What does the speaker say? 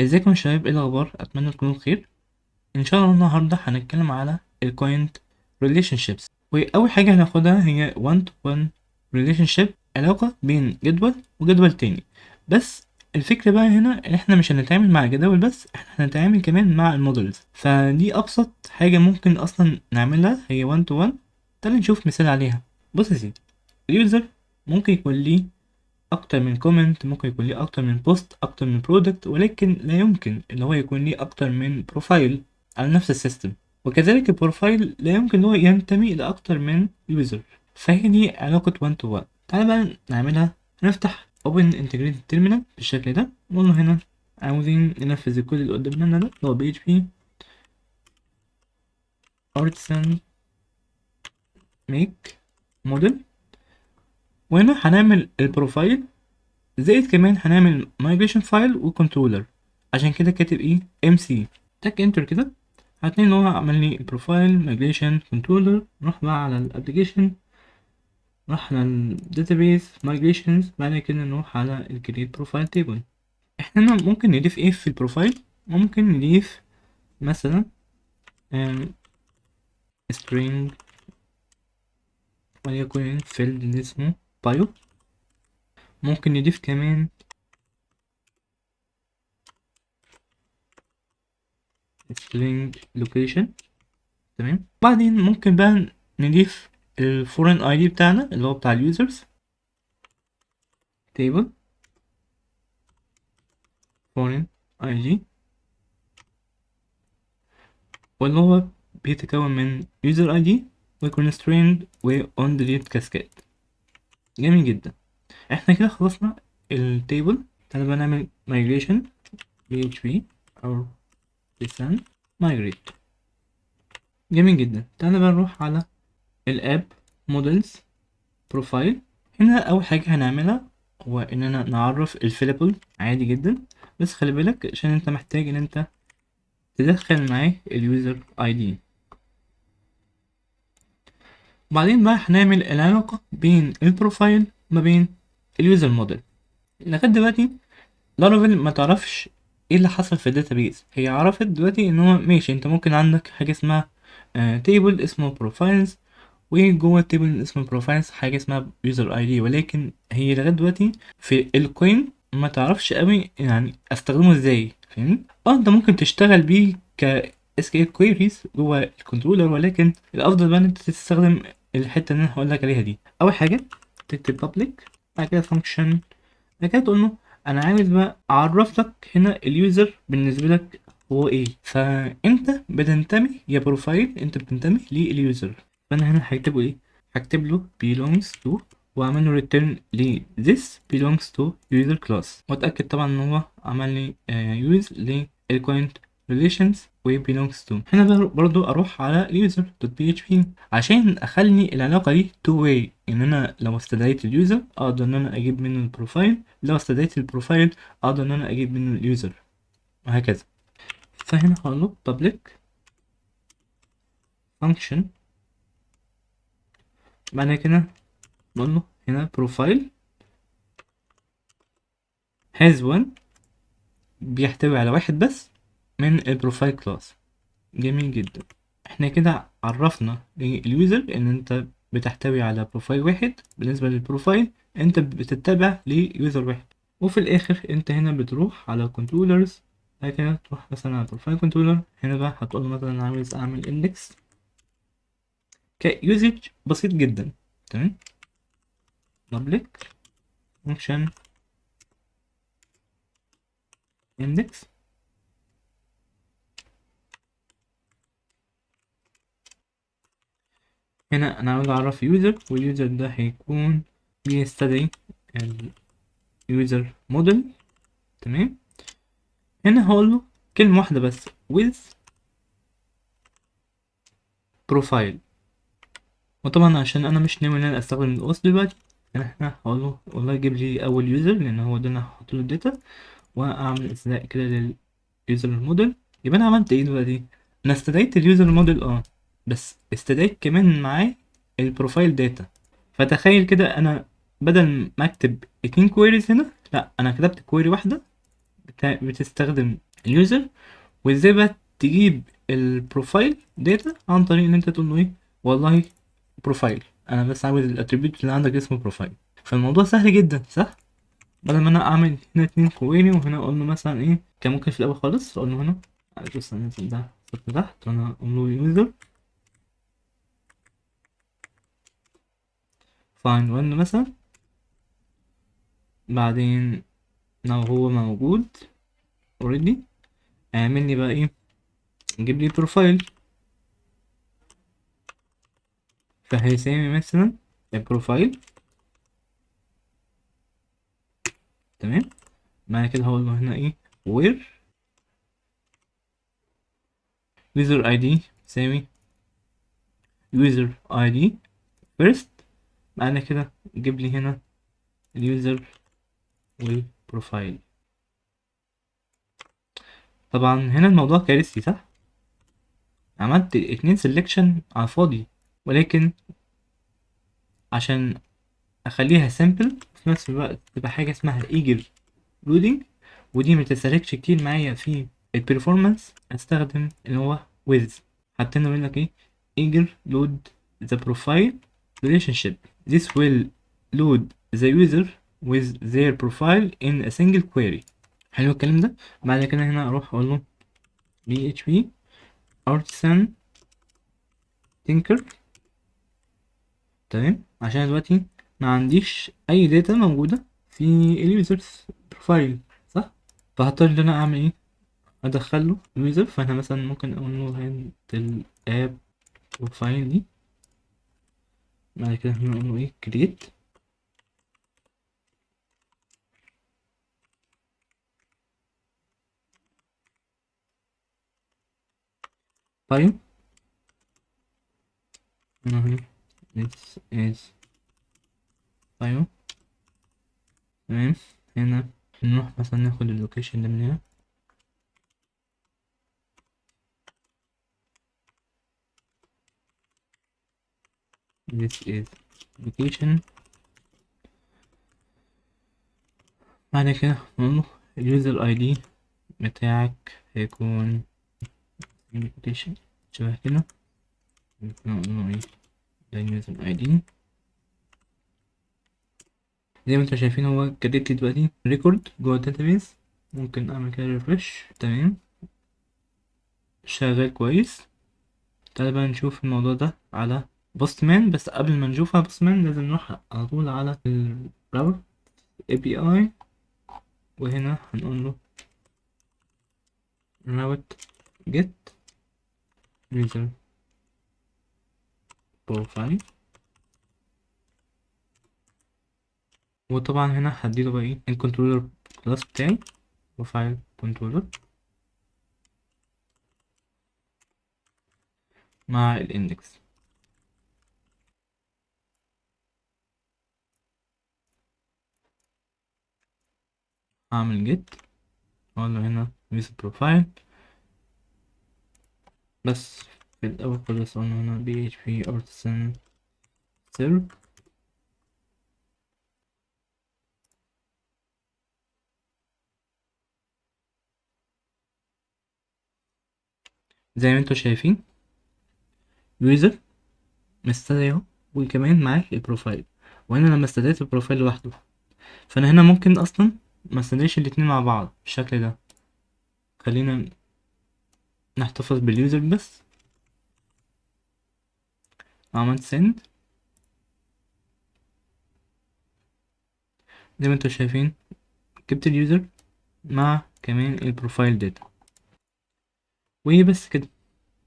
ازيكم يا شباب، ايه الاخبار؟ اتمنى تكونوا بخير. ان شاء الله النهارده هنتكلم على الكلاينت ريليشن شيبس، واول حاجه هناخدها هي 1 to 1 ريليشن شيب، علاقه بين جدول وجدول تاني. بس الفكره بقى هنا ان احنا مش هنتعامل مع الجداول بس، احنا هنتعامل كمان مع المودلز. فدي ابسط حاجه ممكن اصلا نعملها هي 1 to 1. تعال نشوف مثال عليها. بص يا سيدي، اليوزر ممكن يكون ليه اكتر من كومنت، ممكن يكون ليه اكتر من بوست، اكتر من برودكت، ولكن لا يمكن ان هو يكون ليه اكتر من بروفايل على نفس السيستم. وكذلك البروفايل لا يمكن ان هو ينتمي لاكتر من يوزر. فهي دي علاقة 1 to 1. تعالى بقى نعملها. هنفتح Open Integrated Terminal بالشكل ده، نقول له هنا عاوزين ننفذ الكود اللي قدامنا ده اللي هو PHP artisan make model. وهنا هنعمل البروفايل، زائد كمان هنعمل migration file وكنترولر. عشان كده كاتب ايه MC. تك انتر كده، هتلاقي ان هو عمل لي البروفايل مايجريشن كنترولر. نروح بقى على الابلكيشن، نروح على الداتابيس مايجريشنز، بعد كده نروح على الكريت بروفايل تيبل. احنا هنا ممكن نضيف ايه في البروفايل؟ ممكن نضيف مثلا string، وليكن فيلد اللي اسمه بايو. ممكن نضيف كمان string location. تمام. بعدين ممكن بقى نضيف الفورين اي دي بتاعنا اللي هو بتاع اليوزرز. تيبل فورين اي دي، واللي هو بيتكون من يوزر اي دي وكونستريند وان ديليت كاسكاد. جميل جدا. احنا كده خلصنا التيبل. تعالى بقى نعمل migration php او listen migrate. جميل جدا. تعالى بقى نروح على الاب مودلز بروفايل. هنا اول حاجه هنعملها هو اننا نعرف الفيلابل عادي جدا، بس خلي بالك عشان انت محتاج ان انت تدخل معاه اليوزر اي دي. وبعدين بقى هنعمل العلاقه بين البروفايل ما بين اليوزر موديل. لغايه دلوقتي لارافيل ما تعرفش ايه اللي حصل في الداتابيز. هي عرفت دلوقتي ان هو ماشي، انت ممكن عندك حاجه اسمها تيبل اسمه بروفايلز، وجوه التيبل اللي اسمه بروفايلز حاجه اسمها يوزر اي دي، ولكن هي لغايه دلوقتي في الكوين ما تعرفش قوي يعني استخدمه ازاي. فاهمني؟ انت ممكن تشتغل بيه ك SQL queries جوه الكنترولر، ولكن الافضل بقى ان انت تستخدم الحته اللي انا هقول لك عليها دي. اول حاجه تكتب public، بعد كده function، بعد كده تقول له انا عاوز بقى اعرف لك هنا اليوزر بالنسبه لك هو ايه. فانت بتنتمي يا بروفايل، انت بتنتمي لليوزر. فانا هنا هكتبه ايه؟ هكتب له belongs to، واعمل له return ل this belongs to user class، واتاكد طبعا ان هو عمل لي use للكلاينت relations و belongs to. هنا برضو اروح على user.php عشان اخلي العلاقه دي two way، ان انا لو استدعيت اليوزر اقدر ان انا اجيب منه البروفايل، لو استدعيت البروفايل اقدر ان انا اجيب منه اليوزر، وهكذا. فهنا هقول له public function، بعد كده نقول له هنا profile has one، بيحتوي على واحد بس من البروفايل كلاس. جميل جدا. احنا كده عرفنا لليوزر ان انت بتحتوي على بروفايل واحد. بالنسبة للبروفايل انت بتتبع ليوزر واحد. وفي الاخر انت هنا بتروح على كنترولرز، بعد كده تروح مثلا على بروفايل كنترولر. هنا بقى هتقول له مثلا عاوز اعمل اندكس كيوزج بسيط جدا. تمام. public function index. هنا انا عاوز اعرف يوزر، واليوزر ده هيكون بيستدعي اليوزر موديل. تمام. هنا هقول له كلمة واحدة بس with profile. وطبعا عشان انا مش ناوي ان انا استخدم الاوس دلوقتي، احنا هقول له والله جيب لي اول يوزر، لان هو ده انا هحط له الداتا، واعمل استدعاء كده لليوزر موديل. يبقى انا عملت ايه دلوقتي؟ انا استدعيت اليوزر موديل بس استدعيت كمان معاه البروفايل داتا. فتخيل كده، انا بدل ما اكتب اتنين كويريز هنا، لا انا كتبت كويري واحدة بتستخدم اليوزر، وازاي بقى تجيب البروفايل داتا عن طريق ان انت تقول له ايه، والله بروفايل انا بس عاوز الاتريبيوت اللي عندك اسمه بروفايل. فالموضوع سهل جدا صح؟ بدل ما انا اعمل هنا اتنين كويري وهنا اقول له مثلا ايه، كان ممكن في الاول خالص اقول له هنا بص انا نازل ده خط تحت وانا اقول له يوزر فاين وان مثلا، بعدين لو هو موجود اوريدي اعمل لي بقى ايه، جيب لي بروفايل. فهيساوي مثلا البروفايل، تمام. بعد كده هقول له هنا ايه وير يوزر اي دي يساوي يوزر اي دي فيرست. بعد كده جيب لي هنا اليوزر والبروفايل. طبعا هنا الموضوع كارثي صح، عملت اتنين سelection على الفاضي، ولكن عشان اخليها سامبل في نفس الوقت تبقى حاجه اسمها eager loading، ودي متسالكش كتير معايا في البرفورمانس، استخدم اللي هو with. حتى هنا يقول لك ايه eager load the profile relationship, this will load the user with their profile in a single query. حلو الكلام ده. بعد كده هنا اروح اقول له php artisan tinker، تمام، عشان دلوقتي ما عنديش اي داتا موجوده في اليوزرز بروفايل صح. فهضطر ان انا اعمل ايه، ادخله اليوزر. فانا مثلا ممكن اقول له هات الاب بروفايل دي. بعد كده هنا اقول له ايه create file. هنا this is file، تمام. هنا نروح مثلا ناخد اللوكيشن ده من هنا، this is location. بعد كده نقول له اليوزر اي دي بتاعك هيكون location شبه كده. نقول له ايه ده اليوزر اي دي. زي ما انتوا شايفين هو كريت لي دلوقتي ريكورد جوه الداتابيس. ممكن اعمل كده ريفرش، تمام، شغال كويس. تعالى بقى نشوف الموضوع ده على بوستمان. بس قبل ما نشوف على بوستمان لازم نروح على طول على الراوت اي بي اي، وهنا هنقول له راوت جيت يوزر بروفايل. وطبعا هنا هديله بقى ايه الكنترولر كلاس بتاعي بروفايل كنترولر مع الاندكس. هعمل جيت اقول له هنا يوزر بروفايل. بس في الأول خالص قلنا هنا PHP artisan serve. زي ما انتوا شايفين يوزر مستدعي اهو، وكمان معاك البروفايل. وانا لما استدعيت البروفايل لوحده، فانا هنا ممكن اصلا ما استدعيش الاتنين مع بعض بالشكل ده. خلينا نحتفظ باليوزر بس. عملت send زي ما انتوا شايفين، جبت اليوزر مع كمان البروفايل داتا. وبس كده.